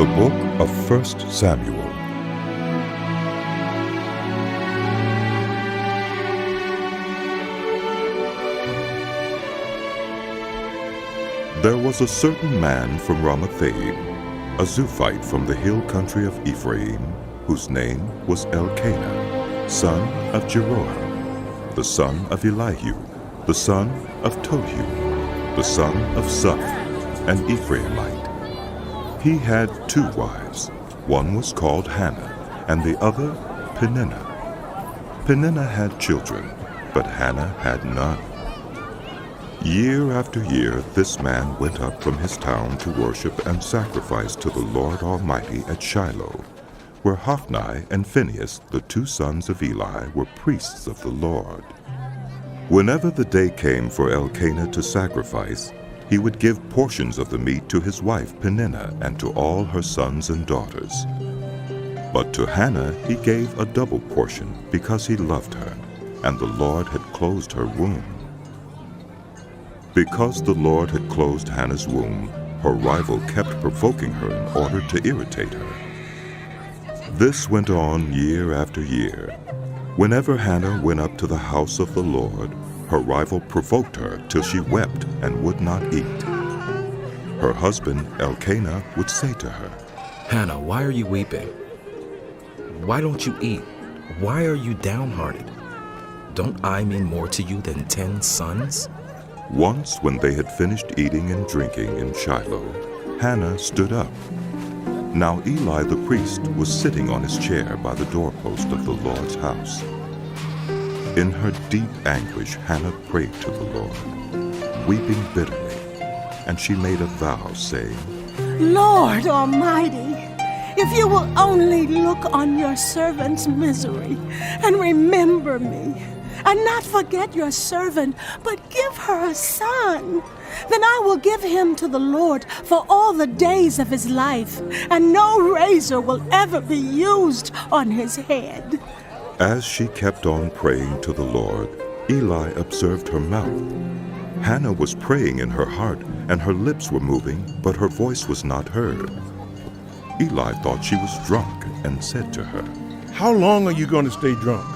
The Book of 1 Samuel. There was a certain man from Ramathaim, a Zuphite from the hill country of Ephraim, whose name was Elkanah, son of Jeroham, the son of Elihu, the son of Tohu, the son of Suph, an Ephraimite. He had 2 wives. One was called Hannah, and the other Peninnah. Peninnah had children, but Hannah had none. Year after year, this man went up from his town to worship and sacrifice to the Lord Almighty at Shiloh, where Hophni and Phinehas, the 2 sons of Eli, were priests of the Lord. Whenever the day came for Elkanah to sacrifice, he would give portions of the meat to his wife Peninnah and to all her sons and daughters. But to Hannah he gave a double portion because he loved her, and the Lord had closed her womb. Because the Lord had closed Hannah's womb, her rival kept provoking her in order to irritate her. This went on year after year. Whenever Hannah went up to the house of the Lord, her rival provoked her till she wept and would not eat. Her husband, Elkanah, would say to her, "Hannah, why are you weeping? Why don't you eat? Why are you downhearted? Don't I mean more to you than 10 sons?" Once, when they had finished eating and drinking in Shiloh, Hannah stood up. Now Eli the priest was sitting on his chair by the doorpost of the Lord's house. In her deep anguish, Hannah prayed to the Lord, weeping bitterly, and she made a vow, saying, Lord Almighty, if you will only look on your servant's misery and remember me, and not forget your servant, but give her a son, then I will give him to the Lord for all the days of his life, and no razor will ever be used on his head. As she kept on praying to the Lord, Eli observed her mouth. Hannah was praying in her heart, and her lips were moving, but her voice was not heard. Eli thought she was drunk and said to her, "How long are you going to stay drunk?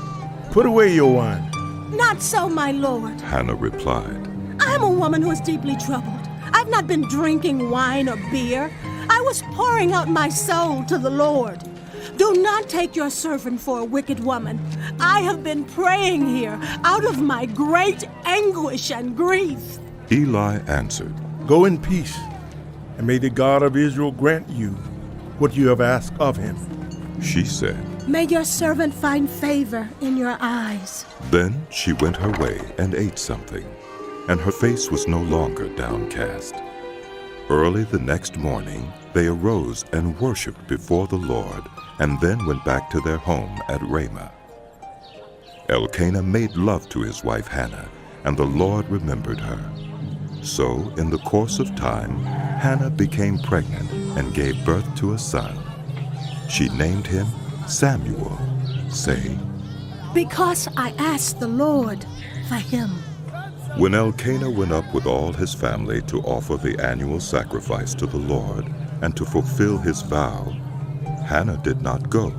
Put away your wine." Not so, my Lord. Hannah replied, I'm a woman who is deeply troubled. I've not been drinking wine or beer. I was pouring out my soul to the Lord. Do not take your servant for a wicked woman. I have been praying here out of my great anguish and grief. Eli answered, "Go in peace, and may the God of Israel grant you what you have asked of him." She said. May your servant find favor in your eyes. Then she went her way and ate something, and her face was no longer downcast. Early the next morning, they arose and worshipped before the Lord, and then went back to their home at Ramah. Elkanah made love to his wife Hannah, and the Lord remembered her. So, in the course of time, Hannah became pregnant and gave birth to a son. She named him Samuel, saying, Because I asked the Lord for him. When Elkanah went up with all his family to offer the annual sacrifice to the Lord and to fulfill his vow, Hannah did not go.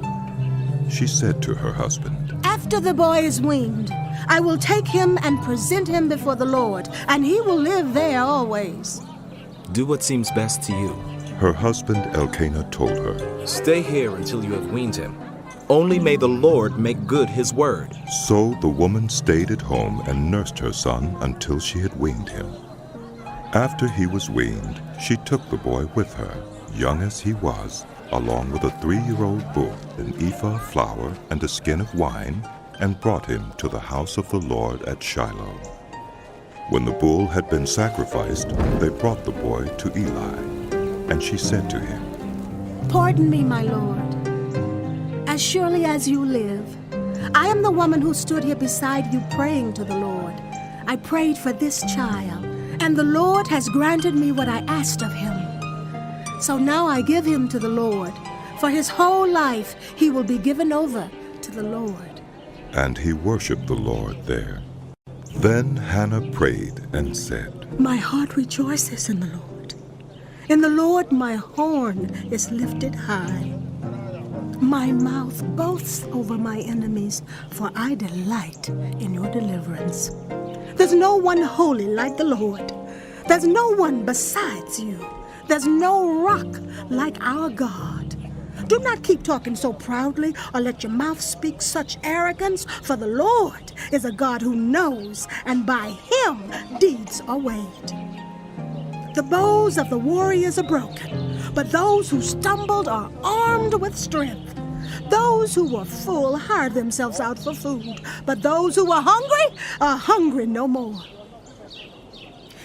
She said to her husband, After the boy is weaned, I will take him and present him before the Lord, and he will live there always. Do what seems best to you. Her husband Elkanah told her, Stay here until you have weaned him. Only may the Lord make good his word. So the woman stayed at home and nursed her son until she had weaned him. After he was weaned, she took the boy with her, young as he was, along with a 3-year-old bull, an ephah of flour, and a skin of wine, and brought him to the house of the Lord at Shiloh. When the bull had been sacrificed, they brought the boy to Eli. And she said to him, Pardon me, my Lord. As surely as you live, I am the woman who stood here beside you praying to the Lord. I prayed for this child, and the Lord has granted me what I asked of him. So now I give him to the Lord. For his whole life he will be given over to the Lord. And he worshipped the Lord there. Then Hannah prayed and said, My heart rejoices in the Lord. In the Lord my horn is lifted high. My mouth boasts over my enemies, for I delight in your deliverance. There's no one holy like the Lord. There's no one besides you. There's no rock like our God. Do not keep talking so proudly or let your mouth speak such arrogance, for the Lord is a God who knows, and by him deeds are weighed. The bows of the warriors are broken, but those who stumbled are armed with strength. Those who were full hired themselves out for food, but those who were hungry are hungry no more.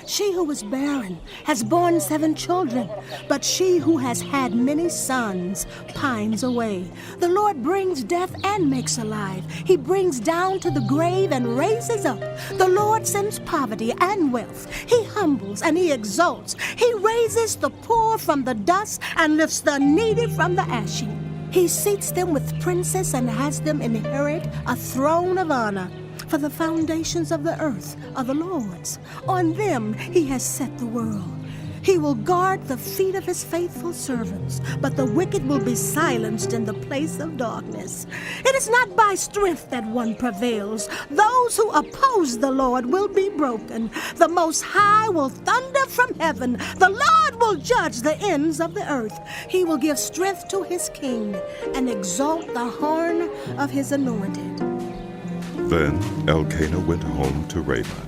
She who was barren has borne 7 children, but she who has had many sons pines away. The Lord brings death and makes alive. He brings down to the grave and raises up. The Lord sends poverty and wealth. He humbles and he exalts. He raises the poor from the dust and lifts the needy from the ash heap. He seats them with princes and has them inherit a throne of honor. For the foundations of the earth are the Lord's. On them he has set the world. He will guard the feet of his faithful servants, but the wicked will be silenced in the place of darkness. It is not by strength that one prevails. Those who oppose the Lord will be broken. The Most High will thunder from heaven. The Lord will judge the ends of the earth. He will give strength to his king and exalt the horn of his anointed. Then Elkanah went home to Ramah,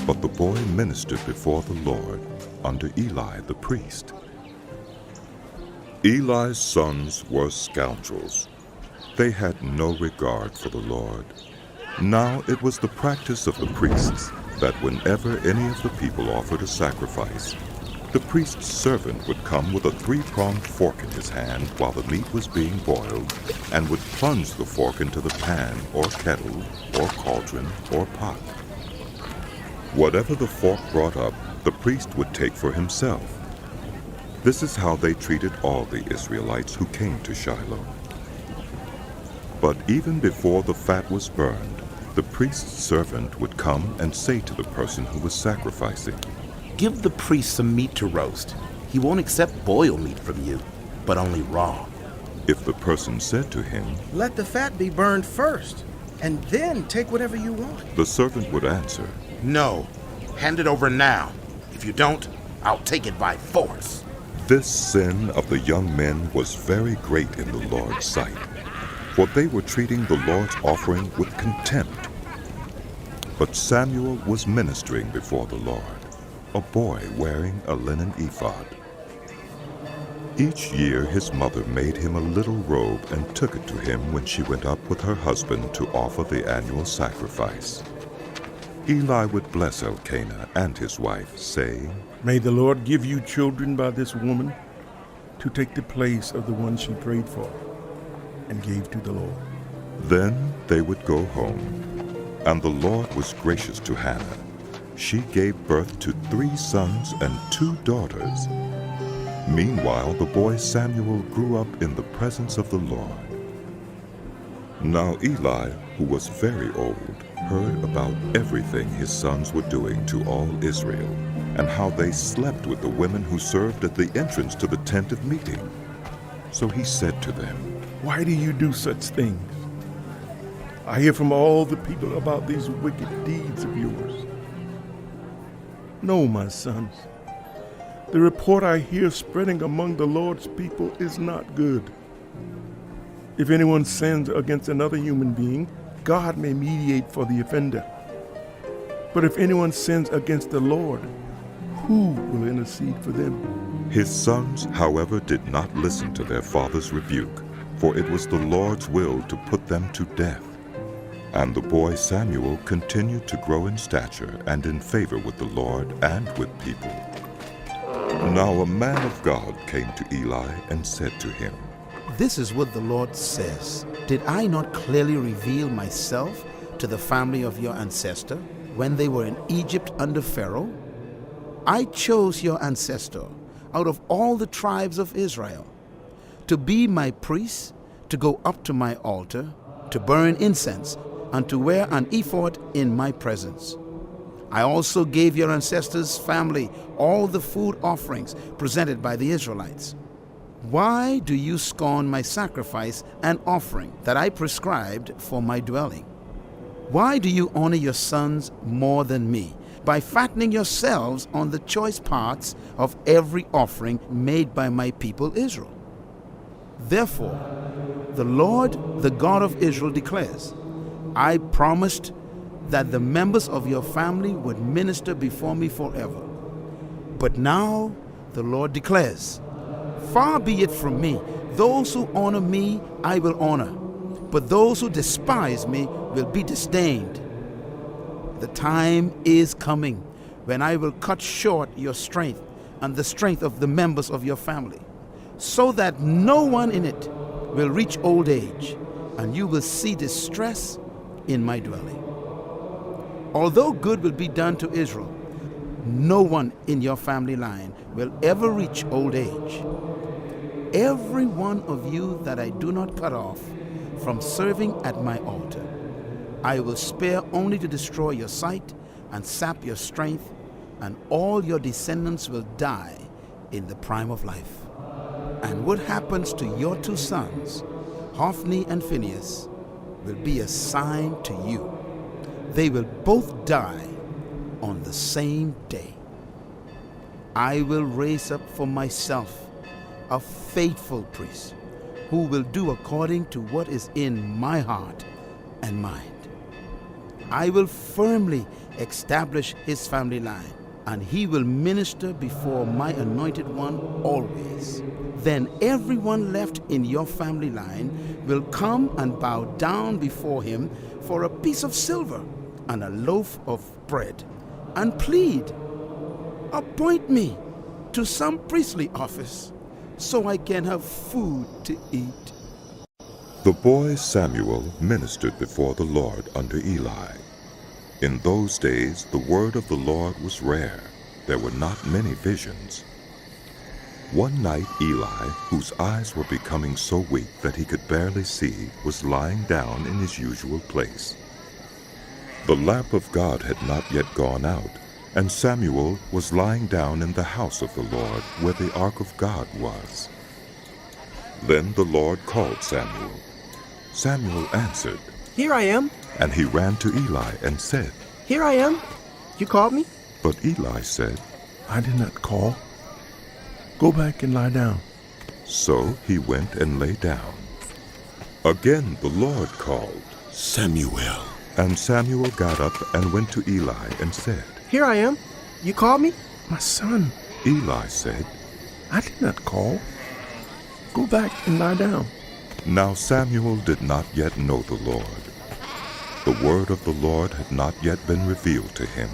but the boy ministered before the Lord under Eli the priest. Eli's sons were scoundrels. They had no regard for the Lord. Now it was the practice of the priests that whenever any of the people offered a sacrifice, the priest's servant would come with a 3-pronged fork in his hand while the meat was being boiled, and would plunge the fork into the pan or kettle or cauldron or pot. Whatever the fork brought up, the priest would take for himself. This is how they treated all the Israelites who came to Shiloh. But even before the fat was burned, the priest's servant would come and say to the person who was sacrificing, "Give the priest some meat to roast. He won't accept boiled meat from you, but only raw." If the person said to him, "Let the fat be burned first, and then take whatever you want," the servant would answer, "No, hand it over now. If you don't, I'll take it by force." This sin of the young men was very great in the Lord's sight, for they were treating the Lord's offering with contempt. But Samuel was ministering before the Lord, a boy wearing a linen ephod. Each year his mother made him a little robe and took it to him when she went up with her husband to offer the annual sacrifice. Eli would bless Elkanah and his wife, saying, May the Lord give you children by this woman to take the place of the one she prayed for and gave to the Lord. Then they would go home, and the Lord was gracious to Hannah. She gave birth to 3 sons and 2 daughters. Meanwhile, the boy Samuel grew up in the presence of the Lord. Now Eli, who was very old, heard about everything his sons were doing to all Israel, and how they slept with the women who served at the entrance to the tent of meeting. So he said to them, Why do you do such things? I hear from all the people about these wicked deeds of yours. No, my sons, the report I hear spreading among the Lord's people is not good. If anyone sins against another human being, God may mediate for the offender. But if anyone sins against the Lord, who will intercede for them? His sons, however, did not listen to their father's rebuke, for it was the Lord's will to put them to death. And the boy Samuel continued to grow in stature and in favor with the Lord and with people. Now a man of God came to Eli and said to him, This is what the Lord says. Did I not clearly reveal myself to the family of your ancestor when they were in Egypt under Pharaoh? I chose your ancestor out of all the tribes of Israel to be my priest, to go up to my altar, to burn incense, and to wear an ephod in my presence. I also gave your ancestors' family all the food offerings presented by the Israelites. Why do you scorn my sacrifice and offering that I prescribed for my dwelling? Why do you honor your sons more than me by fattening yourselves on the choice parts of every offering made by my people Israel? Therefore, the Lord, the God of Israel, declares, I promised that the members of your family would minister before me forever. But now the Lord declares, far be it from me, those who honor me I will honor, but those who despise me will be disdained. The time is coming when I will cut short your strength and the strength of the members of your family, so that no one in it will reach old age, and you will see distress in my dwelling. Although good will be done to Israel, no one in your family line will ever reach old age. Every one of you that I do not cut off from serving at my altar, I will spare only to destroy your sight and sap your strength, and all your descendants will die in the prime of life. And what happens to your two sons, Hophni and Phinehas, will be a sign to you. They will both die on the same day. I will raise up for myself a faithful priest who will do according to what is in my heart and mind. I will firmly establish his family line, and he will minister before my anointed one always. Then everyone left in your family line will come and bow down before him for a piece of silver and a loaf of bread, and plead, appoint me to some priestly office so I can have food to eat. The boy Samuel ministered before the Lord under Eli. In those days the word of the Lord was rare. There were not many visions. One night Eli, whose eyes were becoming so weak that he could barely see, was lying down in his usual place. The lamp of God had not yet gone out, and Samuel was lying down in the house of the Lord, where the ark of God was. Then the Lord called Samuel. Samuel answered, Here I am. and he ran to Eli and said, Here I am. You called me? But Eli said, I did not call. Go back and lie down. So he went and lay down. Again the Lord called, Samuel. and Samuel got up and went to Eli and said, Here I am. You called me? My son, Eli said, I did not call. Go back and lie down. Now Samuel did not yet know the Lord. The word of the Lord had not yet been revealed to him.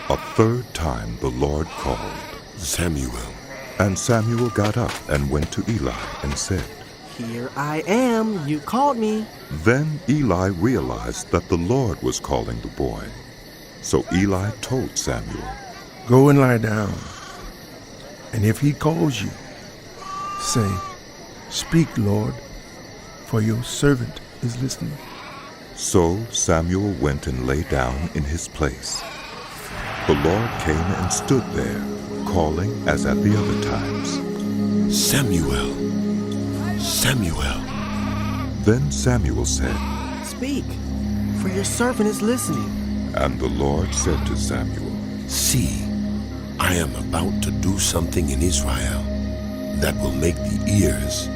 A third time the Lord called, Samuel. and Samuel got up and went to Eli and said, Here I am. You called me. Then Eli realized that the Lord was calling the boy. So Eli told Samuel, Go and lie down. And if he calls you, say, Speak, Lord, for your servant is listening. So Samuel went and lay down in his place. The Lord came and stood there, calling as at the other times, Samuel. Samuel. Then Samuel said, Speak, for your servant is listening. and the Lord said to Samuel, See, I am about to do something in Israel that will make the ears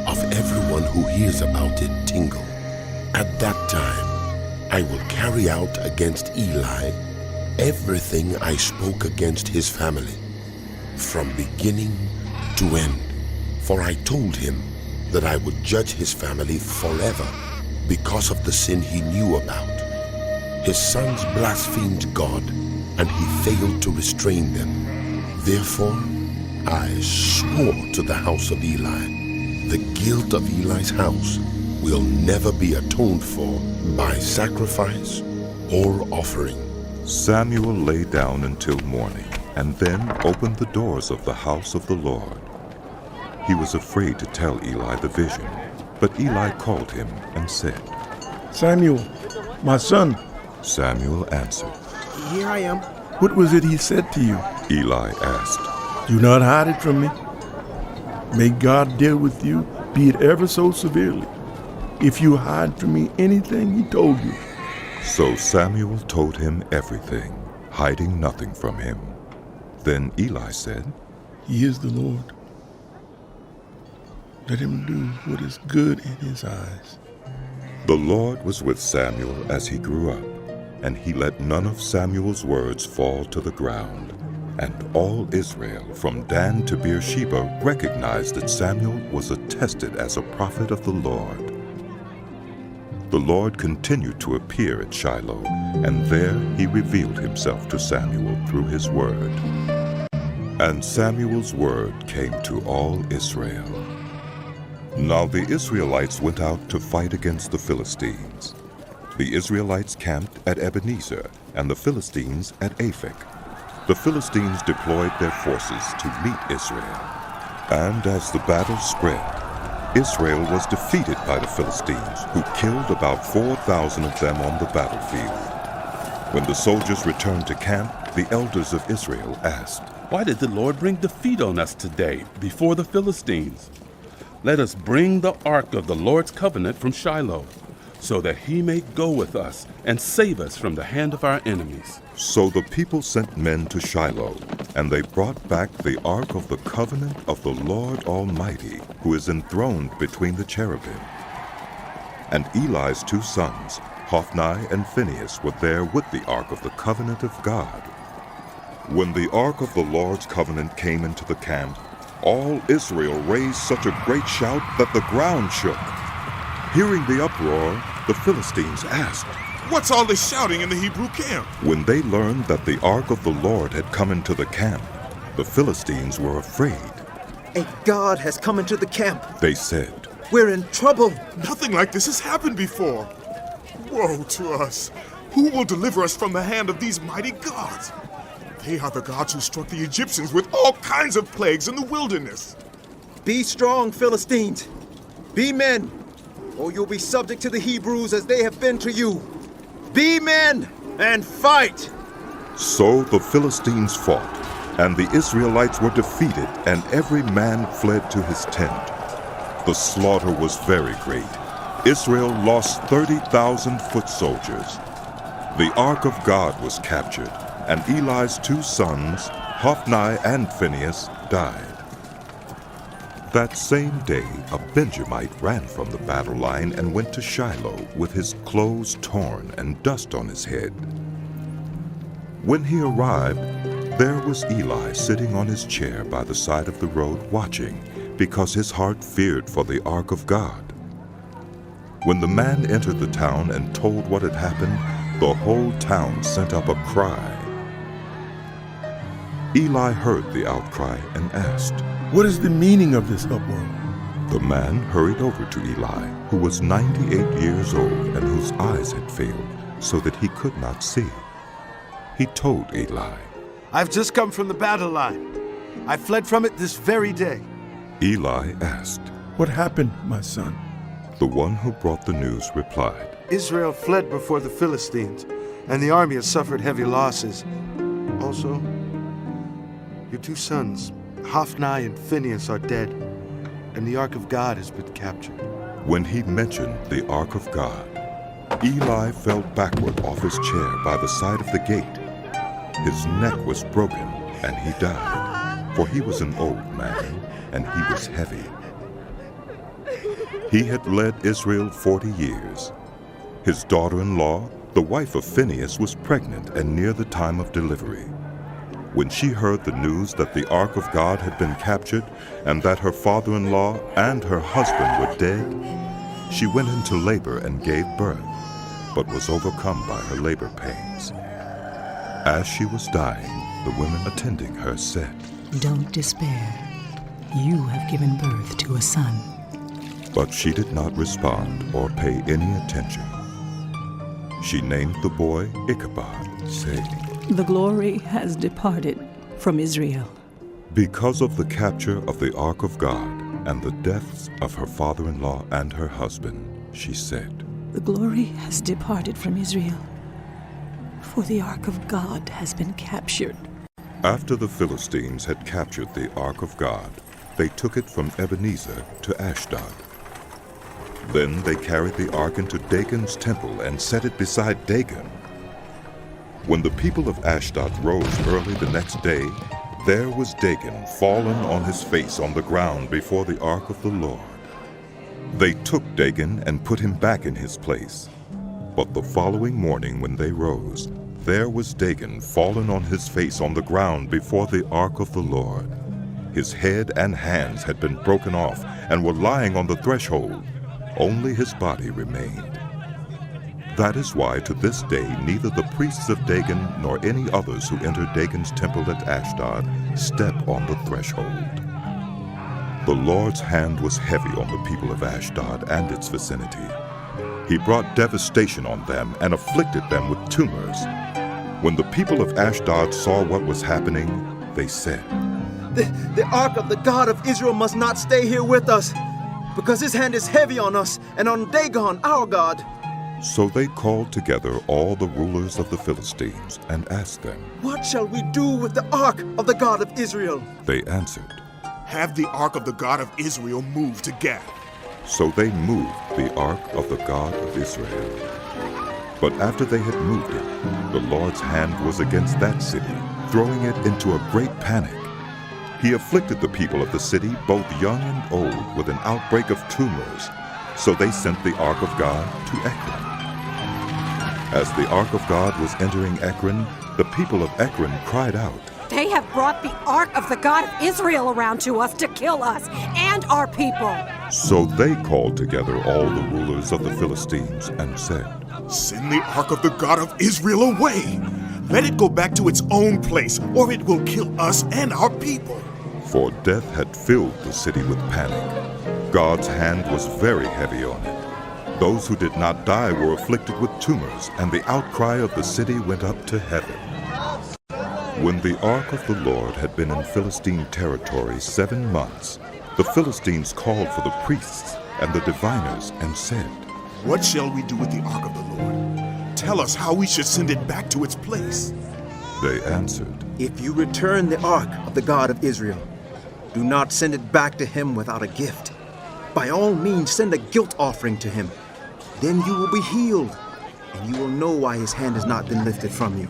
of everyone who hears about it tingle. At that time, I will carry out against Eli everything I spoke against his family, from beginning to end. For I told him that I would judge his family forever because of the sin he knew about. His sons blasphemed God, and he failed to restrain them. Therefore, I swore to the house of Eli, the guilt of Eli's house will never be atoned for by sacrifice or offering. Samuel lay down until morning, and then opened the doors of the house of the Lord. He was afraid to tell Eli the vision, but Eli called him and said, Samuel, my son. Samuel answered, here I am. What was it he said to you? Eli asked. Do not hide it from me. May God deal with you, be it ever so severely, if you hide from me anything he told you. So Samuel told him everything, hiding nothing from him. Then Eli said, He is the Lord. Let him do what is good in his eyes. The Lord was with Samuel as he grew up, and he let none of Samuel's words fall to the ground. And all Israel, from Dan to Beersheba, recognized that Samuel was attested as a prophet of the Lord. The Lord continued to appear at Shiloh, and there he revealed himself to Samuel through his word. And Samuel's word came to all Israel. Now the Israelites went out to fight against the Philistines. The Israelites camped at Ebenezer, and the Philistines at Aphek. The Philistines deployed their forces to meet Israel. And as the battle spread, Israel was defeated by the Philistines, who killed about 4,000 of them on the battlefield. When the soldiers returned to camp, the elders of Israel asked, Why did the Lord bring defeat on us today before the Philistines? Let us bring the ark of the Lord's covenant from Shiloh, so that he may go with us and save us from the hand of our enemies. So the people sent men to Shiloh, and they brought back the ark of the covenant of the Lord Almighty, who is enthroned between the cherubim. And Eli's 2 sons, Hophni and Phinehas, were there with the ark of the covenant of God. When the ark of the Lord's covenant came into the camp, all Israel raised such a great shout that the ground shook. Hearing the uproar, the Philistines asked, What's all this shouting in the Hebrew camp? When they learned that the ark of the Lord had come into the camp, the Philistines were afraid. A god has come into the camp. They said, We're in trouble. Nothing like this has happened before. Woe to us! Who will deliver us from the hand of these mighty gods? They are the gods who struck the Egyptians with all kinds of plagues in the wilderness. Be strong, Philistines. Be men, or you'll be subject to the Hebrews as they have been to you. Be men and fight! So the Philistines fought, and the Israelites were defeated, and every man fled to his tent. The slaughter was very great. Israel lost 30,000 foot soldiers. The ark of God was captured, and Eli's 2 sons, Hophni and Phinehas, died. That same day, a Benjamite ran from the battle line and went to Shiloh with his clothes torn and dust on his head. When he arrived, there was Eli sitting on his chair by the side of the road watching, because his heart feared for the ark of God. When the man entered the town and told what had happened, the whole town sent up a cry. Eli heard the outcry and asked, What is the meaning of this uproar? The man hurried over to Eli, who was 98 years old and whose eyes had failed, so that he could not see. He told Eli, I've just come from the battle line. I fled from it this very day. Eli asked, What happened, my son? The one who brought the news replied, Israel fled before the Philistines, and the army has suffered heavy losses. Also, your 2 sons, Hophni and Phinehas, are dead, and the ark of God has been captured. When he mentioned the ark of God, Eli fell backward off his chair by the side of the gate. His neck was broken, and he died, for he was an old man, and he was heavy. He had led Israel 40 years. His daughter-in-law, the wife of Phinehas, was pregnant and near the time of delivery. When she heard the news that the ark of God had been captured and that her father-in-law and her husband were dead, she went into labor and gave birth, but was overcome by her labor pains. As she was dying, the women attending her said, Don't despair. You have given birth to a son. But she did not respond or pay any attention. She named the boy Ichabod, saying, The glory has departed from Israel. Because of the capture of the ark of God and the deaths of her father-in-law and her husband, she said, The glory has departed from Israel. for the Ark of God has been captured. After the Philistines had captured the Ark of God, they took it from Ebenezer to Ashdod. Then they carried the ark into Dagon's temple and set it beside Dagon. When the people of Ashdod rose early the next day, there was Dagon fallen on his face on the ground before the ark of the Lord. They took Dagon and put him back in his place. But the following morning when they rose, there was Dagon fallen on his face on the ground before the ark of the Lord. His head and hands had been broken off and were lying on the threshold. Only his body remained. That is why to this day neither the priests of Dagon nor any others who enter Dagon's temple at Ashdod step on the threshold. The Lord's hand was heavy on the people of Ashdod and its vicinity. He brought devastation on them and afflicted them with tumors. When the people of Ashdod saw what was happening, they said, The ark of the God of Israel must not stay here with us, because his hand is heavy on us and on Dagon, our God. So they called together all the rulers of the Philistines and asked them, What shall we do with the ark of the God of Israel? They answered, Have the ark of the God of Israel moved to Gath. So they moved the ark of the God of Israel. But after they had moved it, the Lord's hand was against that city, throwing it into a great panic. He afflicted the people of the city, both young and old, with an outbreak of tumors. So they sent the ark of God to Ekron. As the ark of God was entering Ekron, the people of Ekron cried out, They have brought the ark of the God of Israel around to us to kill us and our people. So they called together all the rulers of the Philistines and said, Send the ark of the God of Israel away. Let it go back to its own place, or it will kill us and our people. For death had filled the city with panic. God's hand was very heavy on it. Those who did not die were afflicted with tumors, and the outcry of the city went up to heaven. When the ark of the Lord had been in Philistine territory 7 months, the Philistines called for the priests and the diviners and said, What shall we do with the ark of the Lord? Tell us how we should send it back to its place. They answered, If you return the ark of the God of Israel, do not send it back to him without a gift. By all means, send a guilt offering to him. Then you will be healed, and you will know why his hand has not been lifted from you.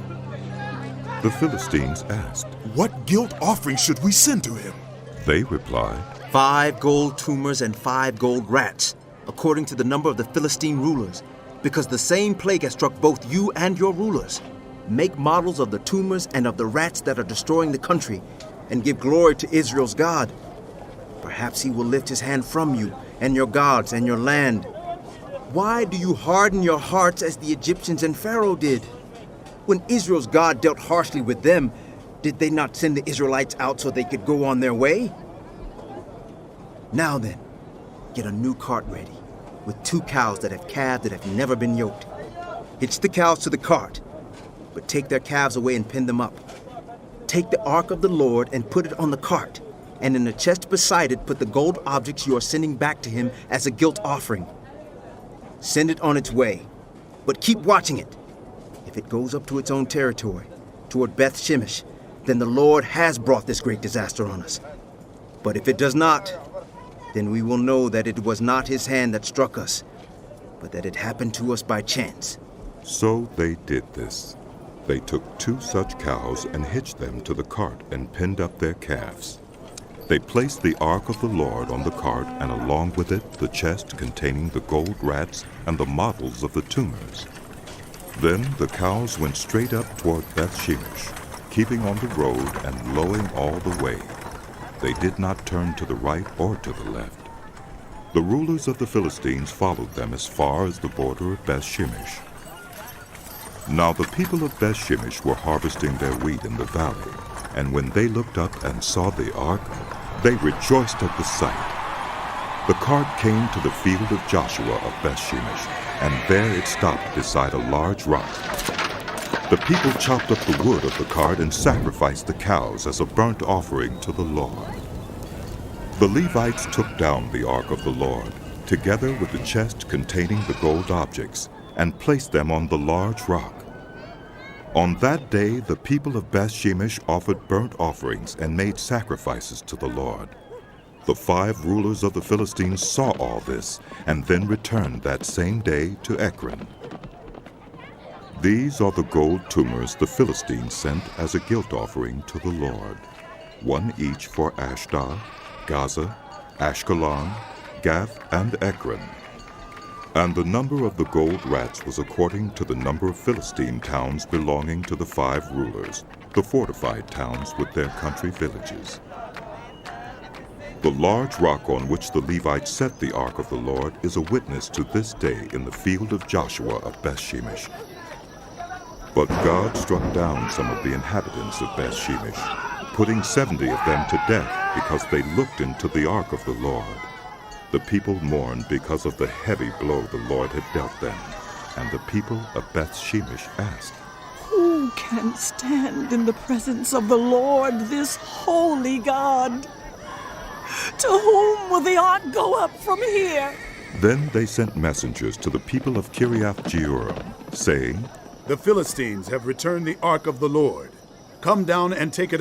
The Philistines asked, What guilt offering should we send to him? They replied, 5 gold tumors and 5 gold rats, according to the number of the Philistine rulers, because the same plague has struck both you and your rulers. Make models of the tumors and of the rats that are destroying the country, and give glory to Israel's God. Perhaps he will lift his hand from you and your gods and your land. Why do you harden your hearts as the Egyptians and Pharaoh did? When Israel's God dealt harshly with them, did they not send the Israelites out so they could go on their way? Now then, get a new cart ready, with 2 cows that have calved that have never been yoked. Hitch the cows to the cart, but take their calves away and pin them up. Take the ark of the Lord and put it on the cart, and in the chest beside it put the gold objects you are sending back to him as a guilt offering. Send it on its way, but keep watching it. If it goes up to its own territory, toward Beth Shemesh, then the Lord has brought this great disaster on us. But if it does not, then we will know that it was not his hand that struck us, but that it happened to us by chance. So they did this. They took 2 such cows and hitched them to the cart and pinned up their calves. They placed the ark of the Lord on the cart, and along with it the chest containing the gold rats and the models of the tumors. Then the cows went straight up toward Beth Shemesh, keeping on the road and lowing all the way. They did not turn to the right or to the left. The rulers of the Philistines followed them as far as the border of Beth Shemesh. Now the people of Beth Shemesh were harvesting their wheat in the valley, and when they looked up and saw the ark, they rejoiced at the sight. The cart came to the field of Joshua of Beth Shemesh, and there it stopped beside a large rock. The people chopped up the wood of the cart and sacrificed the cows as a burnt offering to the Lord. The Levites took down the ark of the Lord, together with the chest containing the gold objects, and placed them on the large rock. On that day, the people of Beth-Shemesh offered burnt offerings and made sacrifices to the Lord. The 5 rulers of the Philistines saw all this and then returned that same day to Ekron. These are the gold tumors the Philistines sent as a guilt offering to the Lord, 1 each for Ashdod, Gaza, Ashkelon, Gath, and Ekron. And the number of the gold rats was according to the number of Philistine towns belonging to the 5 rulers, the fortified towns with their country villages. The large rock on which the Levites set the ark of the Lord is a witness to this day in the field of Joshua of Beth-Shemesh. But God struck down some of the inhabitants of Beth-Shemesh, putting 70 of them to death because they looked into the ark of the Lord. The people mourned because of the heavy blow the Lord had dealt them, and the people of Beth-Shemesh asked, Who can stand in the presence of the Lord, this holy God? To whom will the ark go up from here? Then they sent messengers to the people of Kiriath-Jearim, saying, The Philistines have returned the ark of the Lord. Come down and take it